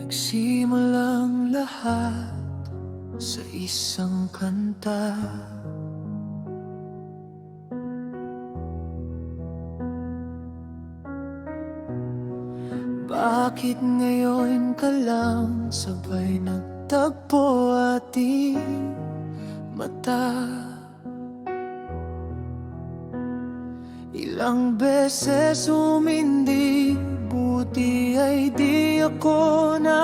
Nagsimulang lahat sa isang kanta. Bakit ngayon ka lang sabay nagtagpo ating mata? Ilang beses umindig, buti ay di ako nakinig.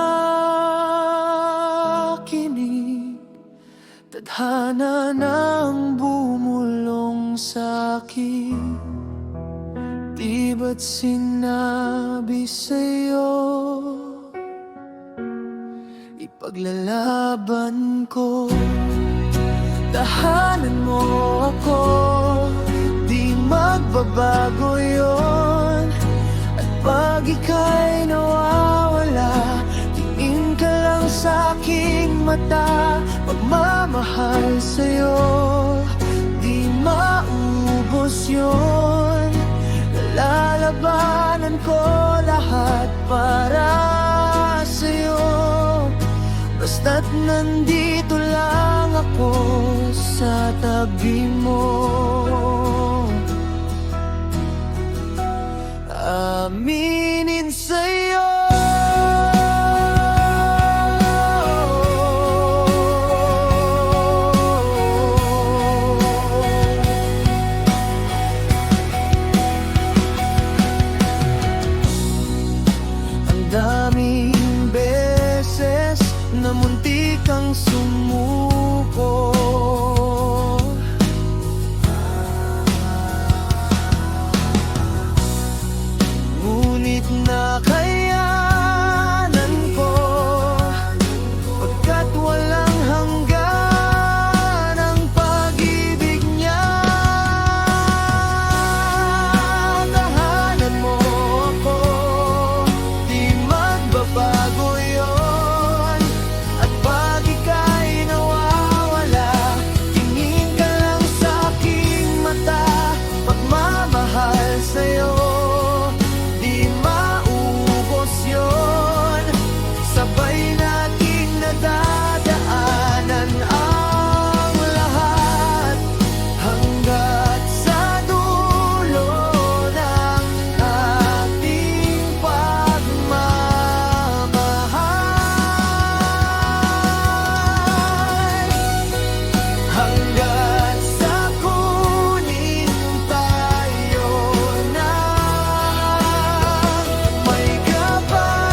Tadhana nang bumulong sa'kin, di ba't sinabi sa'yo ipaglalaban ko? Tahanan mo ako, di magbabago yon. At pag ika'y nawawala, tingin ka lang sa aking mata. Pagmamahal sa'yo, di maubos yun. Lalabanan ko lahat para sa'yo, basta't nandito lang ako sa tabi mo. Aminin sa'yo, ang daming beses na muntik kang sumuko. Ngunit nakayanan ko, pagkat walang hanggan ang pag-ibig niya. Tahanan mo ako, di magbabago yon. At pag ika'y nawawala, tingin ka lang sa aking mata. Pagmamahal sa'yo, di maubos yun. Sabay nating nadadaanan ang lahat, hanggat sa dulo ng ating pagmamahal. Hanggat sa kunin tayo ng may gabay.